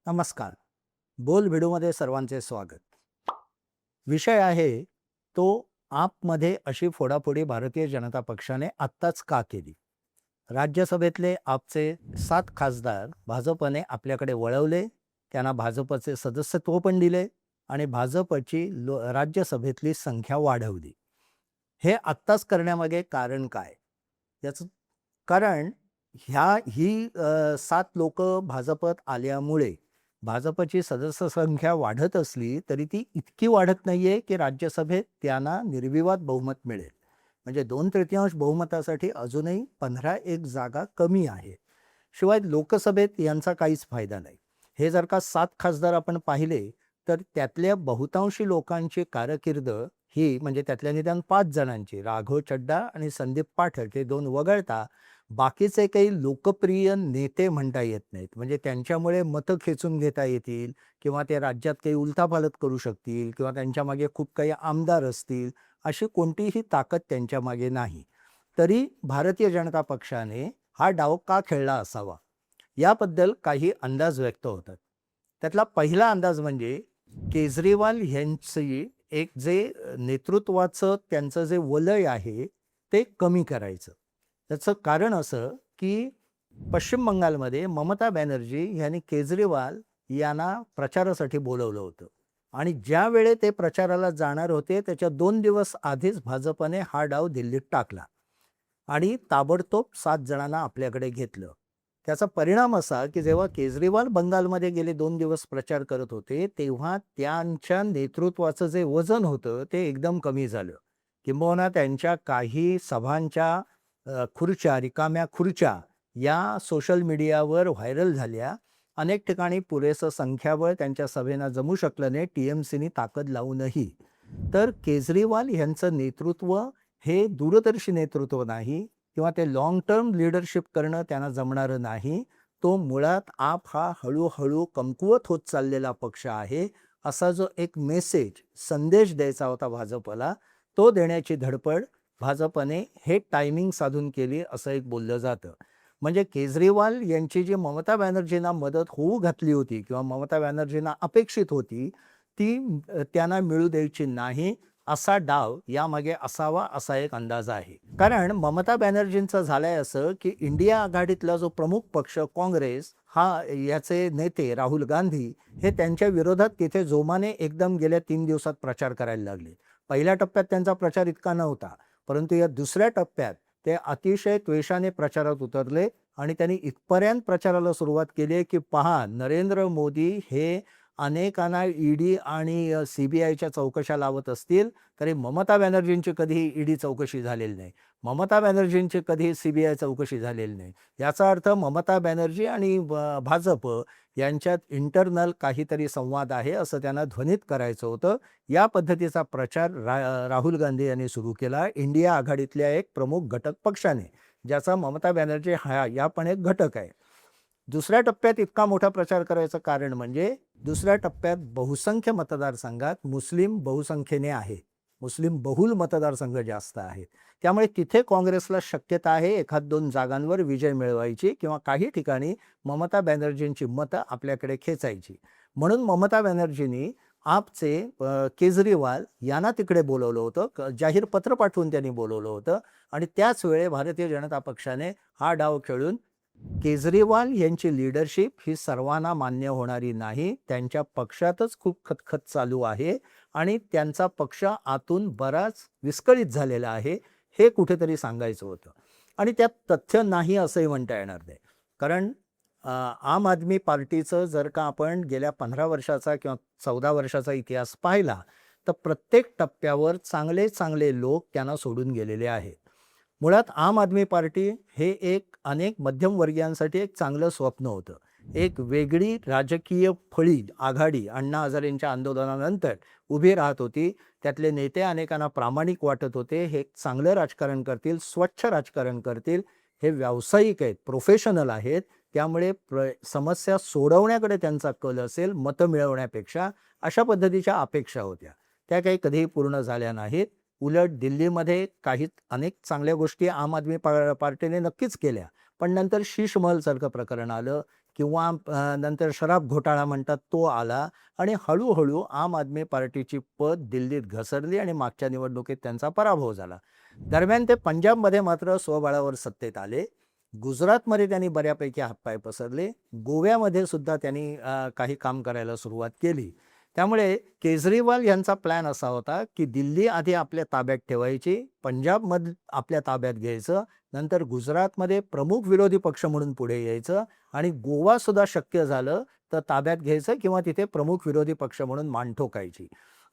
नमस्कार. बोल व्हिडिओमध्ये सर्वांचे स्वागत. विषय आहे तो आपमध्ये अशी फोडाफोडी भारतीय जनता पक्षाने आत्ताच का केली? राज्यसभेतले आपचे 7 खासदार भाजपने आपल्याकडे वळवले, त्यांना भाजपचे सदस्यत्व पण दिले आणि भाजपची राज्यसभेतली संख्या वाढवली. हे आत्ताच करण्यामागे कारण काय? याचं कारण ही 7 लोकं भाजपत आल्यामुळे भाजपची सदस्य संख्या वाढत असली तरी ती इतकी वाढत नाहीये की राज्यसभेत त्यांना निर्विवाद बहुमत मिळेल. म्हणजे 2/3 बहुमतासाठी अजूनही 15-1 जागा कमी आहे. शिवाय लोकसभेत यांचा काहीच फायदा नाही. हे जर का 7 खासदार आपण पाहिले तर त्यातल्या बहुतांशी लोकांची कारकीर्द ही म्हणजे त्यातल्या निदान 5 जणांची राघव चड्डा आणि संदीप पाठक हे 2 वगळता बाकीचे काही लोकप्रिय नेते म्हणता येत नाहीत. म्हणजे त्यांच्यामुळे मतं खेचून घेता येतील किंवा ते राज्यात काही उलथापालथ करू शकतील किंवा त्यांच्या मागे खूप काही आमदार असतील, अशी कोणतीही ताकद त्यांच्या मागे नाही. तरी भारतीय जनता पक्षाने हा डाव का खेळला असावा? याबद्दल काही अंदाज व्यक्त होतात. त्यातला पहिला अंदाज म्हणजे केजरीवाल यांची एक जे नेतृत्वाचं त्यांचं जे वलय आहे, ते कमी करायचं. त्याचं कारण असं, की पश्चिम बंगालमध्ये ममता बॅनर्जी यांनी केजरीवाल यांना प्रचारासाठी बोलावलं होतं आणि ज्यावेळी ते प्रचाराला जाणार होते, त्याच्या 2 दिवस आधीच भाजपने हा डाव दिल्लीत टाकला आणि ताबडतोब 7 जणांना आपल्याकडे घेतलं. त्याचा परिणाम असा, की जेव्हा केजरीवाल बंगालमध्ये गेले 2 दिवस प्रचार करत होते, तेव्हा त्यांच्या नेतृत्वाचं जे वजन होतं, ते एकदम कमी झालं. किंबहुना त्यांच्या काही सभांच्या खुर्च्या, रिकाम्या खुर्च्या या सोशल मीडियावर व्हायरल झाल्या. अनेक ठिकाणी पुरेसं संख्याबळ त्यांच्या सभेला जमू शकलं नाही, टीएमसीनी ताकद लावूनही. तर केजरीवाल यांचं नेतृत्व हे दूरदर्शी नेतृत्व नाही किंवा ते लाँग टर्म लीडरशिप करणं त्यांना जमणारं नाही. तो मुळात आप हा हळू कमकुवत होत चाललेला पक्ष आहे, असा जो एक संदेश द्यायचा होता भाजपला, तो देण्याची धडपड भाजपने हे टायमिंग साधून केली असं एक बोललं जातं. म्हणजे केजरीवाल यांची जी ममता बॅनर्जींना मदत होऊ घातली होती किंवा ममता बॅनर्जींना अपेक्षित होती, ती त्यांना मिळू द्यायची नाही, असा डाव यामागे असावा असा एक अंदाज आहे. कारण ममता बॅनर्जींचं झालंय असं, की इंडिया आघाडीतला जो प्रमुख पक्ष काँग्रेस हा याचे नेते राहुल गांधी हे त्यांच्या विरोधात तिथे जोमाने एकदम गेल्या 3 दिवसात प्रचार करायला लागले. पहिल्या टप्प्यात त्यांचा प्रचार इतका नव्हता. परंतु या दुसऱ्या टप्प्यात ते अतिशय द्वेषाने प्रचारात उतरले आणि त्यांनी इथपर्यंत प्रचाराला सुरुवात केली की पहा नरेंद्र मोदी हे अनेकांना ईडी आणि सीबीआयच्या चौकशा लावत असतील तरी ममता बॅनर्जींची कधीही ईडी चौकशी झालेली नाही. ममता बॅनर्जींची कधीही सीबीआय चौकशी झालेली नाही. याचा अर्थ ममता बॅनर्जी आणि भाजप यांच्यात इंटरनल काहीतरी संवाद आहे असं त्यांना ध्वनित करायचं होतं. या पद्धतीचा प्रचार राहुल गांधी यांनी सुरू केला इंडिया आघाडीतल्या एक प्रमुख घटक पक्षाने, ज्याचा ममता बॅनर्जी या पण एक घटक आहे. दुसऱ्या टप्प्यात इतका मोठा प्रचार करायचं कारण म्हणजे दुसऱ्या टप्प्यात बहुसंख्य मतदारसंघात मुस्लिम बहुसंख्येने आहे. मुस्लिम बहुल मतदारसंघ जास्त आहेत. त्यामुळे तिथे काँग्रेसला शक्यता आहे 1-2 जागांवर विजय मिळवायची किंवा काही ठिकाणी ममता बॅनर्जींची मतं आपल्याकडे खेचायची. म्हणून ममता बॅनर्जींनी आपचे केजरीवाल यांना तिकडे बोलवलं होतं. जाहीर पत्र पाठवून त्यांनी बोलवलं होतं आणि त्याच वेळी भारतीय जनता पक्षाने हा डाव खेळून केजरीवाल यांची लीडरशिप ही सर्वांना मान्य होणारी नाही. त्यांच्या पक्षातच खूप खतखत चालू आहे आणि त्यांचा पक्ष आतून बराच विस्कळीत झालेला आहे, हे कुठेतरी सांगायचं होतं. आणि त्यात तथ्य नाही असंही म्हणता येणार नाही. कारण आम आदमी पार्टीचं जर का आपण गेल्या 15 वर्षाचा किंवा 14 वर्षाचा इतिहास पाहिला, तर प्रत्येक टप्प्यावर चांगले लोक त्यांना सोडून गेलेले आहेत. मुळात आम आदमी पार्टी हे एक अनेक मध्यमवर्गीयांसाठी एक चांगलं स्वप्न होतं. एक वेगळी राजकीय फळी आघाडी अण्णा हजारेंच्या आंदोलनानंतर उभी राहत होती. त्यातले नेते अनेकांना प्रामाणिक वाटत होते. हे चांगलं राजकारण करतील, स्वच्छ राजकारण करतील. हे व्यावसायिक आहेत, प्रोफेशनल आहेत. त्यामुळे समस्या सोडवण्याकडे त्यांचा कल असेल, मतं मिळवण्यापेक्षा, अशा पद्धतीच्या अपेक्षा होत्या. त्या काही कधीही पूर्ण झाल्या नाहीत. उलट दिल्लीमध्ये अनेक चांगल्या गोष्टी आम आदमी पार्टीने नक्कीच केल्या. पण नंतर शीश महलसारखं प्रकरण आलं. किंवा नंतर शराब घोटाळा म्हणतात तो आला आणि हळूहळू आम आदमी पार्टीची पत दिल्लीत घसरली आणि मागच्या निवडणुकीत त्यांचा पराभव झाला. दरम्यान ते पंजाबमध्ये मात्र स्वबळावर सत्तेत आले. गुजरातमध्ये त्यांनी बऱ्यापैकी हातपाय पसरले. गोव्यामध्ये सुद्धा त्यांनी काही काम करायला सुरुवात केली. त्यामुळे केजरीवाल यांचा प्लॅन असा होता की दिल्ली आधी आपल्या ताब्यात ठेवायची, पंजाबमध्ये आपल्या ताब्यात घ्यायचं, नंतर गुजरातमध्ये प्रमुख विरोधी पक्ष म्हणून पुढे यायचं आणि गोवासुद्धा शक्य झालं तर ताब्यात घ्यायचं किंवा तिथे प्रमुख विरोधी पक्ष म्हणून मान ठोकायची.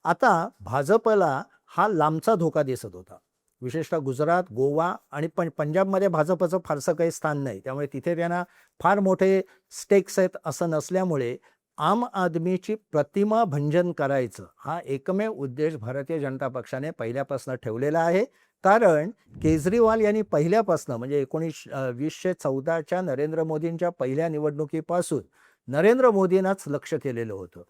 आता भाजपला हा लांबचा धोका दिसत होता. विशेषतः गुजरात, गोवा आणि पंजाबमध्ये भाजपचं फारसं काही स्थान नाही. त्यामुळे तिथे त्यांना फार मोठे स्टेक्स आहेत असं नसल्यामुळे आम आदमीची प्रतिमा भंजन करायचं हा एकमेव उद्देश भारतीय जनता पक्षाने पहिल्यापासून ठेवलेला आहे. कारण केजरीवाल यांनी पहिल्यापासून म्हणजे 2014च्या नरेंद्र मोदींच्या पहिल्या निवडणुकीपासून नरेंद्र मोदींनाच लक्ष केलेलं होतं.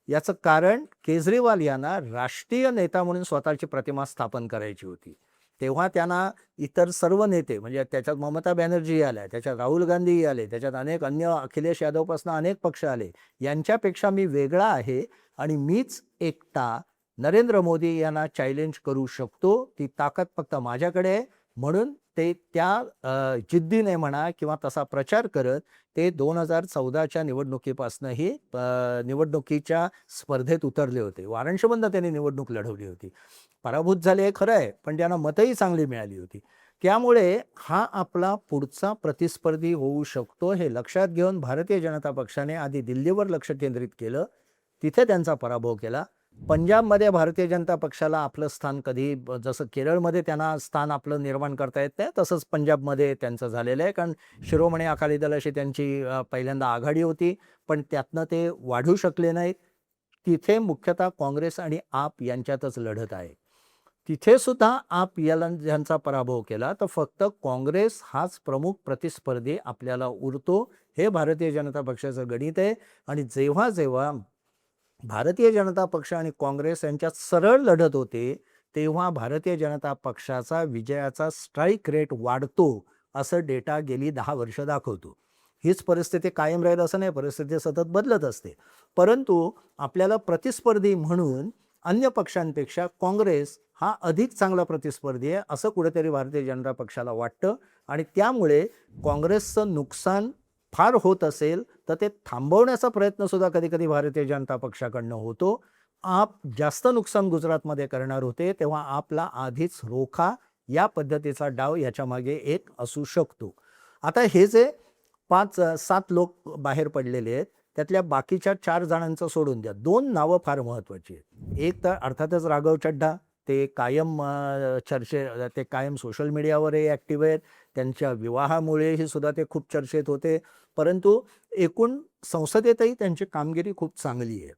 याचं कारण केजरीवाल यांना राष्ट्रीय नेता म्हणून स्वतःची प्रतिमा स्थापन करायची होती. तेव्हा त्यांना इतर सर्व नेते म्हणजे त्याच्यात ममता बॅनर्जी आल्या, त्याच्यात राहुल गांधी आले, त्याच्यात अनेक अन्य अखिलेश यादवपासून अनेक पक्ष आले. यांच्यापेक्षा मी वेगळा आहे आणि मीच एकटा नरेंद्र मोदी यांना चॅलेंज करू शकतो. ती ताकद फक्त माझ्याकडे आहे. म्हणून ते त्या जिद्दीने म्हणा किंवा तसा प्रचार करत ते 2014च्या निवडणुकीपासूनही निवडणुकीच्या स्पर्धेत उतरले होते. वाराणसीमधून त्यांनी निवडणूक लढवली होती. पराभूत झाले हे खरं आहे, पण त्यांना मतही चांगली मिळाली होती. त्यामुळे हा आपला पुढचा प्रतिस्पर्धी होऊ शकतो हे लक्षात घेऊन भारतीय जनता पक्षाने आधी दिल्लीवर लक्ष केंद्रित केलं. तिथे त्यांचा पराभव केला. पंजाबमध्ये भारतीय जनता पक्षाला आपलं स्थान कधी जसं केरळमध्ये त्यांना स्थान आपलं निर्माण करता येत नाही तसंच पंजाबमध्ये त्यांचं झालेलं आहे. कारण शिरोमणी अकाली दल अशी त्यांची पहिल्यांदा आघाडी होती, पण त्यातनं ते वाढू शकले नाहीत. तिथे मुख्यतः काँग्रेस आणि आप यांच्यातच लढत आहे. तिथे सुद्धा आप यांचा पराभव केला तर फक्त काँग्रेस हाच प्रमुख प्रतिस्पर्धी आपल्याला उरतो. हे भारतीय जनता पक्षाचं गणित आहे. आणि जेव्हा जेव्हा भारतीय जनता पक्ष आणि काँग्रेस यांच्यात सरळ लढत होते तेव्हा भारतीय जनता पक्षाचा विजयाचा स्ट्राईक रेट वाढतो असं डेटा गेली 10 वर्ष दाखवतो. हीच परिस्थिती कायम राहील असं नाही, परिस्थिती सतत बदलत असते. परंतु आपल्याला प्रतिस्पर्धी म्हणून अन्य पक्षांपेक्षा काँग्रेस हा अधिक चांगला प्रतिस्पर्धी आहे असं कुठेतरी भारतीय जनता पक्षाला वाटतं. आणि त्यामुळे काँग्रेसचं नुकसान फार होत असेल तर ते थांबवण्याचा प्रयत्न सुद्धा कधी कधी भारतीय जनता पक्षाकडनं होतो. आप जास्त नुकसान गुजरातमध्ये करणार होते तेव्हा आपला आधीच रोखा या पद्धतीचा डाव याच्या मागे एक असू शकतो. आता हे जे 5-7 लोक बाहेर पडलेले आहेत त्यातल्या बाकीच्या 4 जणांचं सोडून द्या. 2 नावं फार महत्त्वाची आहेत. एक तर अर्थातच राघव चड्ढा, ते कायम ते कायम सोशल मीडियावरही ॲक्टिव्ह आहेत. त्यांच्या विवाहामुळेही सुद्धा ते खूप चर्चेत होते. परंतु एकूण संसदेतही त्यांची कामगिरी खूप चांगली आहे.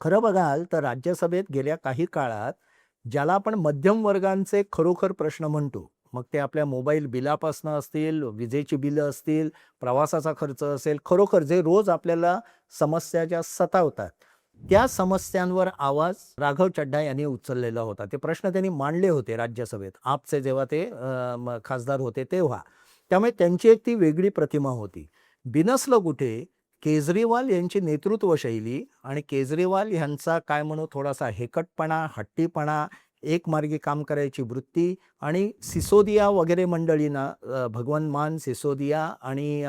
खरं बघाल तर राज्यसभेत गेल्या काही काळात ज्याला आपण मध्यम वर्गांचे खरोखर प्रश्न म्हणतो, मग ते आपल्या मोबाईल बिलापासनं असतील, विजेची बिलं असतील, प्रवासाचा खर्च असेल, खरोखर जे रोज आपल्याला समस्या ज्या सतावतात त्या समस्यांवर आवाज राघव चड्ढा यांनी उचललेला होता. ते प्रश्न त्यांनी मांडले होते राज्यसभेत आपचे जेव्हा ते खासदार होते तेव्हा. त्यामुळे त्यांची एक ती वेगळी प्रतिमा होती. बिनसलं कुठे केजरीवाल यांची नेतृत्व शैली आणि केजरीवाल यांचा काय म्हणू थोडासा हेकटपणा, हट्टीपणा, एकमार्गी काम करायची वृत्ती आणि सिसोदिया वगैरे मंडळींना भगवंत मान, सिसोदिया आणि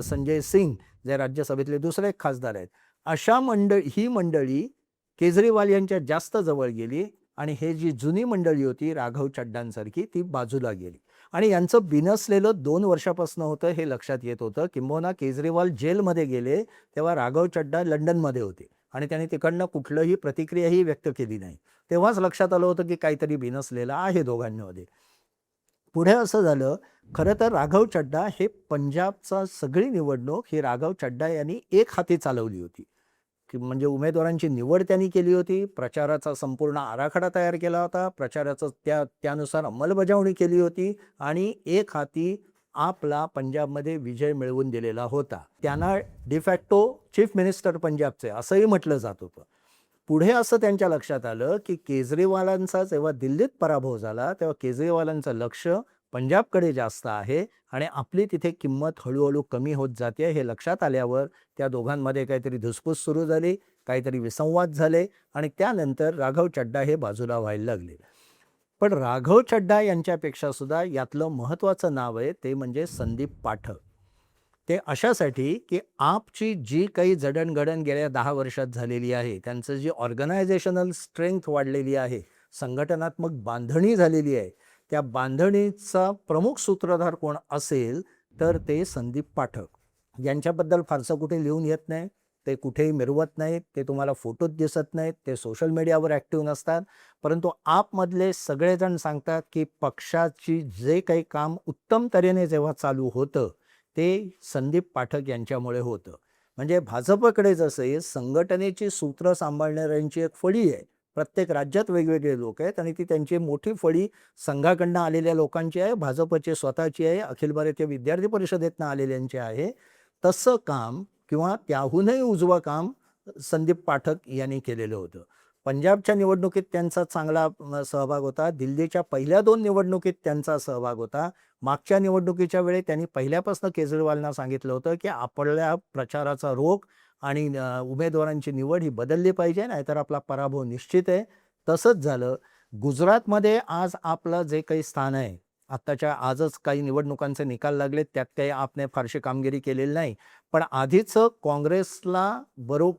संजय सिंग जे राज्यसभेतले दुसरे खासदार आहेत, अशा ही मंडळी केजरीवाल यांच्या जास्त जवळ गेली आणि हे जी जुनी मंडळी होती राघव चड्ढांसारखी ती बाजूला गेली. आणि यांचं बिनसलेलं 2 वर्षापासून होतं हे लक्षात येत होतं. किंबहुना केजरीवाल जेलमध्ये गेले तेव्हा राघव चड्ढा लंडनमध्ये होते आणि त्यांनी तिकडनं कुठलंही प्रतिक्रियाही व्यक्त केली नाही. तेव्हाच लक्षात आलं होतं की काहीतरी बिनसलेलं आहे दोघांमध्ये. पुढे असं झालं, खरं तर राघव चड्ढा हे पंजाबचा सगळी निवडणूक ही राघव चड्ढा यांनी एक हाती चालवली होती. की म्हणजे उमेदवारांची निवड त्यांनी केली होती, प्रचाराचा संपूर्ण आराखडा तयार केला होता, प्रचाराचं त्यानुसार अंमलबजावणी केली होती आणि एक हाती आपला पंजाबमध्ये विजय मिळवून दिलेला होता. त्यांना डिफॅक्टो चीफ मिनिस्टर पंजाबचे असंही म्हटलं जात होतं. पुढे असं त्यांच्या लक्षात आलं की केजरीवालांचा जेव्हा दिल्लीत पराभव झाला तेव्हा केजरीवालांचं लक्ष पंजाबकडे जास्त आहे आणि आपली तिथे किंमत हळूहळू कमी होत जाते हे लक्षात आल्यावर त्या दोघांमध्ये काहीतरी धुसफूस सुरू झाली, काहीतरी विसंवाद झाले आणि त्यानंतर राघव चड्डा हे बाजूला व्हायला लागले. पण राघव चड्डा यांच्यापेक्षा सुद्धा यातलं महत्त्वाचं नाव आहे ते म्हणजे संदीप पाठक. ते अशासाठी की आपची जी काही जडणघडण गेल्या 10 वर्षात झालेली आहे, त्यांचं जी ऑर्गनायझेशनल स्ट्रेंथ वाढलेली आहे, संघटनात्मक बांधणी झालेली आहे, त्या बांधणीचा प्रमुख सूत्रधार कोण असेल तर ते संदीप पाठक. यांच्याबद्दल फारसं कुठे लिहून येत नाही, ते कुठेही मिरवत नाहीत, ते तुम्हाला फोटोत दिसत नाहीत, ते सोशल मीडियावर ॲक्टिव्ह नसतात. परंतु आपमधले सगळेजण सांगतात की पक्षाची जे काही काम उत्तम तऱ्हेने जेव्हा चालू होतं ते संदीप पाठक यांच्यामुळे होतं. म्हणजे भाजपकडे जसे संघटनेची सूत्र सांभाळणाऱ्यांची एक फळी आहे, प्रत्येक राज्यात वेगवेगळे लोक आहेत आणि ती त्यांची मोठी फळी संघाकडनं आलेल्या लोकांची आहे, भाजपची स्वतःची आहे, अखिल भारतीय विद्यार्थी परिषदेतनं आलेल्यांची आहे. तसं काम किंवा त्याहूनही उजवं काम संदीप पाठक यांनी केलेलं होतं. पंजाबच्या निवडणुकीत त्यांचा चांगला सहभाग होता. दिल्लीच्या पहिल्या 2 निवडणुकीत त्यांचा सहभाग होता. मागच्या निवडणुकीच्या वेळी त्यांनी पहिल्यापासून केजरीवालांना सांगितलं होतं की आपल्या प्रचाराचा रोख आणि उमेदवारांची निवड ही बदलली पाहिजे, नाहीतर आपला पराभव निश्चित आहे. तसंच झालं. गुजरातमध्ये आज आपलं जे काही स्थान आहे, आत्ताच्या आजच काही निवडणुकांचे निकाल लागलेत, त्यात काही आपने फारशी कामगिरी केलेली नाही. पण आधीचं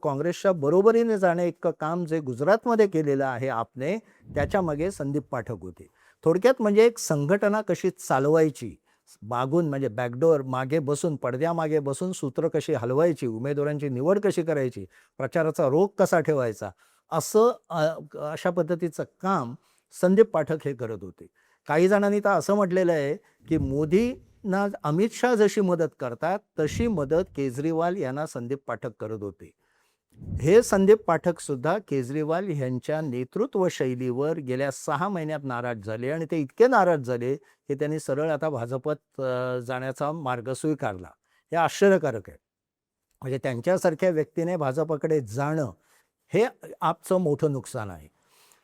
काँग्रेसच्या बरोबरीने जाणं इतकं काम जे गुजरातमध्ये केलेलं आहे आपने, त्याच्यामागे संदीप पाठक होते. थोडक्यात म्हणजे एक संघटना कशी चालवायची, मागून म्हणजे बॅकडोअर मागे बसून, पडद्यामागे बसून सूत्र कशी हलवायची, उमेदवारांची निवड कशी करायची, प्रचाराचा रोख कसा ठेवायचा, असं अशा पद्धतीचं काम संदीप पाठक हे करत होते. काही जणांनी तर असं म्हटलेलं आहे की मोदींना अमित शाह जशी मदत करतात तशी मदत केजरीवाल यांना संदीप पाठक करत होते. हे संदीप पाठक सुद्धा केजरीवाल यांच्या नेतृत्व शैलीवर गेल्या 6 महिन्यात नाराज झाले आणि ते इतके नाराज झाले की त्यांनी सरळ आता भाजपत जाण्याचा मार्ग स्वीकारला. हे आश्चर्यकारक आहे. म्हणजे त्यांच्यासारख्या व्यक्तीने भाजपकडे जाणं हे आपचं मोठं नुकसान आहे.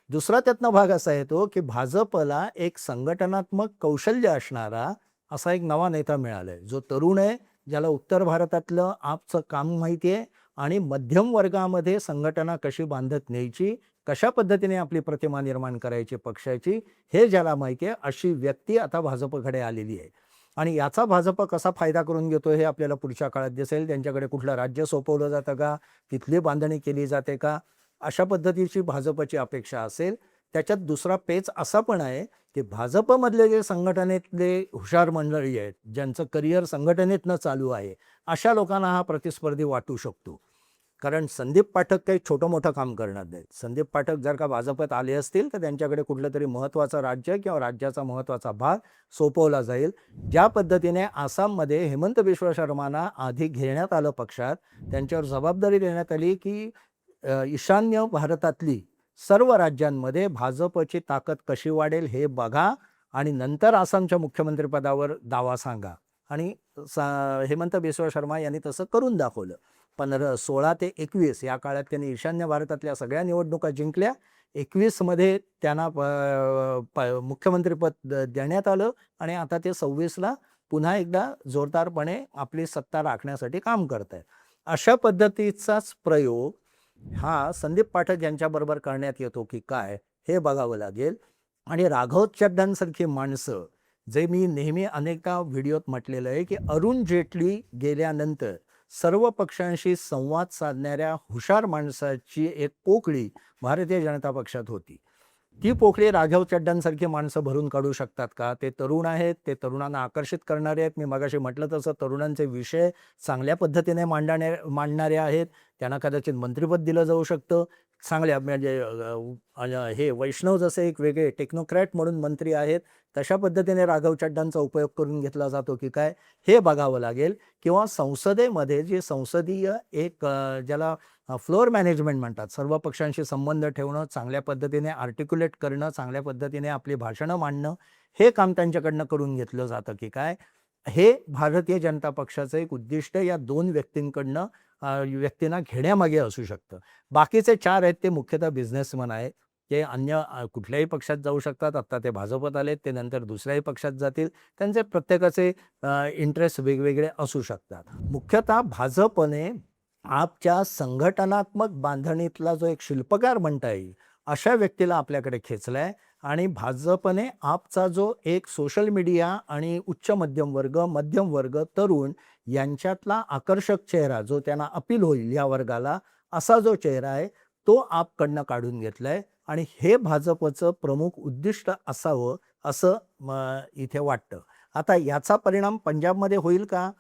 दुसरा त्यातनं भाग असा येतो की भाजपला एक संघटनात्मक कौशल्य असणारा असा एक नवा नेता मिळाला आहे, जो तरुण आहे, ज्याला उत्तर भारतातलं आपचं काम माहिती आहे आणि मध्यम वर्गामध्ये संघटना कशी बांधत न्यायची, कशा पद्धतीने आपली प्रतिमा निर्माण करायची पक्षाची, हे ज्याला माहिती आहे, अशी व्यक्ती आता भाजपकडे आलेली आहे. आणि याचा भाजप कसा फायदा करून घेतो हे आपल्याला पुढच्या काळात दिसेल. त्यांच्याकडे कुठलं राज्य सोपवलं जातं का, तिथली बांधणी केली जाते का, अशा पद्धतीची भाजपची अपेक्षा असेल. त्याच्यात दुसरा पेच असा पण आहे की भाजपमधले जे संघटनेतले हुशार मंडळी आहेत, ज्यांचं करिअर संघटनेतनं चालू आहे, अशा लोकांना हा प्रतिस्पर्धी वाटू शकतो. कारण संदीप पाठक काही छोटं मोठं काम करणार नाहीत. संदीप पाठक जर का भाजपत आले असतील तर त्यांच्याकडे कुठलं तरी महत्त्वाचं राज्य किंवा राज्याचा महत्त्वाचा भाग सोपवला जाईल. ज्या पद्धतीने आसाममध्ये हेमंत बिश्व शर्मांना आधी घेण्यात आलं पक्षात, त्यांच्यावर जबाबदारी देण्यात आली की ईशान्य भारतातली सर्व राज्यांमध्ये भाजपची ताकद कशी वाढेल हे बघा आणि नंतर आसामच्या मुख्यमंत्रीपदावर दावा सांगा. आणि हेमंत बिश्व शर्मा यांनी तसं करून दाखवलं. 16 ते 21 या काळात त्यांनी ईशान्य भारतातल्या सगळ्या निवडणुका जिंकल्या. 21मध्ये त्यांना मुख्यमंत्रीपद देण्यात आलं आणि आता ते 26ला पुन्हा एकदा जोरदारपणे आपली सत्ता राखण्यासाठी काम करत आहेत. अशा पद्धतीचाच प्रयोग हा संदीप पाठक यांच्याबरोबर करण्यात येतो की काय हे बघावं लागेल. आणि राघव चड्डांसारखी माणसं, जे मी नेहमी अनेका व्हिडिओत म्हटलेलं आहे की अरुण जेटली गेल्यानंतर सर्व पक्षांशी संवाद साधणाऱ्या हुशार माणसाची एक पोकळी भारतीय जनता पक्षात होती. ती पोकळी राघव चड्डांसारखी माणसं भरून काढू शकतात का? ते तरुण आहेत, ते तरुणांना आकर्षित करणारे आहेत. मी मगाशी म्हटलं तसं तरुणांचे विषय चांगल्या पद्धतीने मांडणारे आहेत. त्यांना कदाचित मंत्रिपद दिलं जाऊ शकतं. चांगल्या म्हणजे हे वैष्णव जसे एक वेगळे टेक्नोक्रॅट म्हणून मंत्री आहेत, तशा पद्धतीने राघव चड्डांचा उपयोग करून घेतला जातो की काय हे बघावं लागेल. किंवा संसदेमध्ये जे संसदीय एक ज्याला फ्लोअर मॅनेजमेंट म्हणतात, सर्व पक्षांशी संबंध ठेवणं, चांगल्या पद्धतीने आर्टिक्युलेट करणं, चांगल्या पद्धतीने आपली भाषणं मांडणं, हे काम त्यांच्याकडनं करून घेतलं जातं की काय, हे भारतीय जनता पक्षाचं एक उद्दिष्ट या 2 व्यक्तींना घेण्यामागे असू शकतं. बाकीचे 4 आहेत ते मुख्यतः बिझनेसमन आहेत. ते अन्य कुठल्याही पक्षात जाऊ शकतात. आत्ता ते भाजपत आलेत, ते नंतर दुसऱ्याही पक्षात जातील. त्यांचे प्रत्येकाचे इंटरेस्ट वेगवेगळे असू शकतात. मुख्यतः भाजपने आपच्या संघटनात्मक बांधणीतला जो एक शिल्पकार म्हणता येईल, अशा व्यक्तीला आपल्याकडे खेचलाय आणि भाजपने आपचा जो एक सोशल मीडिया आणि उच्च मध्यम वर्ग, मध्यम वर्ग, तरुण यांच्यातला आकर्षक चेहरा जो त्यांना अपील होईल या वर्गाला, असा जो चेहरा आहे, तो आपकडनं काढून घेतलाय आणि हे भाजपचं प्रमुख उद्दिष्ट असावं असं इथे वाटतं. आता याचा परिणाम पंजाबमध्ये होईल का?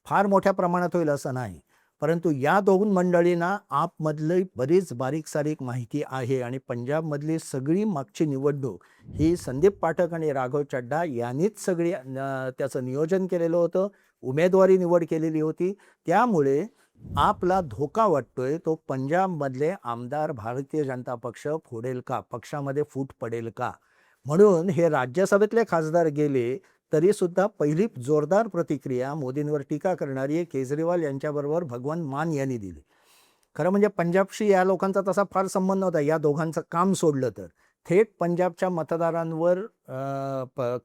फार मोठ्या प्रमाणात होईल असं नाही. परंतु या दोन मंडळींना आपमधली बरीच बारीक-सारीक माहिती आहे आणि पंजाबमधली सगळी मागची निवडणूक ही संदीप पाठक आणि राघव चड्ढा यांनीच सगळी त्याचं नियोजन केलेलं होतं. उमेदवारी निवड केलेली होती. त्यामुळे आपला धोका वाटतोय तो पंजाबमधले आमदार भारतीय जनता पक्ष फोडेल का? पक्षामध्ये फूट पडेल का? म्हणून हे राज्यसभेतले खासदार गेले तरी सुद्धा पहिली जोरदार प्रतिक्रिया मोदींवर टीका करणारी केजरीवाल यांच्याबरोबर भगवंत मान यांनी दिली. खरं म्हणजे पंजाबशी या लोकांचा तसा फार संबंध नव्हता. या दोघांचं काम सोडलं तर थेट पंजाबच्या मतदारांवर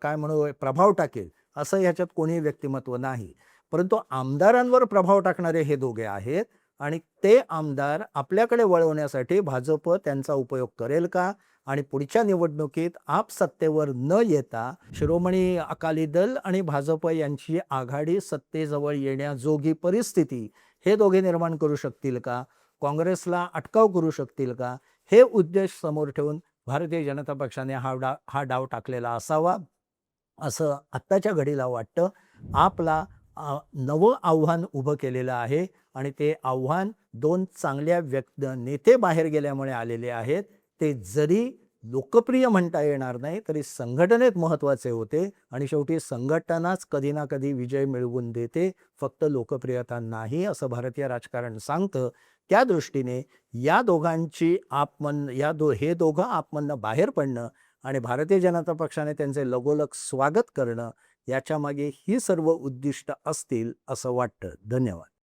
काय म्हणू प्रभाव टाकेल असं ह्याच्यात कोणी व्यक्तिमत्व नाही. परंतु आमदारांवर प्रभाव टाकणारे हे दोघे आहेत आणि ते आमदार आपल्याकडे वळवण्यासाठी भाजप त्यांचा उपयोग करेल का? आणि पुढच्या निवडणुकीत आप सत्तेवर न येता शिरोमणी अकाली दल आणि भाजप यांची आघाडी सत्तेजवळ येण्याजोगी परिस्थिती हे दोघे निर्माण करू शकतील का? काँग्रेसला अटकाव करू शकतील का? हे उद्देश समोर ठेवून भारतीय जनता पक्षाने हा डाव टाकलेला असावा असं आत्ताच्या घडीला वाटतं. आपला नवं आव्हान उभं केलेलं आहे आणि ते आव्हान दोन चांगल्या नेते बाहेर गेल्यामुळे आलेले आहेत. ते जरी लोकप्रिय म्हणता येणार नाही तरी संघटनेत महत्त्वाचे होते आणि शेवटी संघटनाच कधी ना कधी विजय मिळवून देते, फक्त लोकप्रियता नाही असं भारतीय राजकारण सांगतं. त्या दृष्टीने या दोघांची हे दोघं आपमधनं बाहेर पडणं आणि भारतीय जनता पक्षाने त्यांचे लगोलग स्वागत करणं याच्यामागे ही सर्व उद्दिष्ट असतील असं वाटतं. धन्यवाद.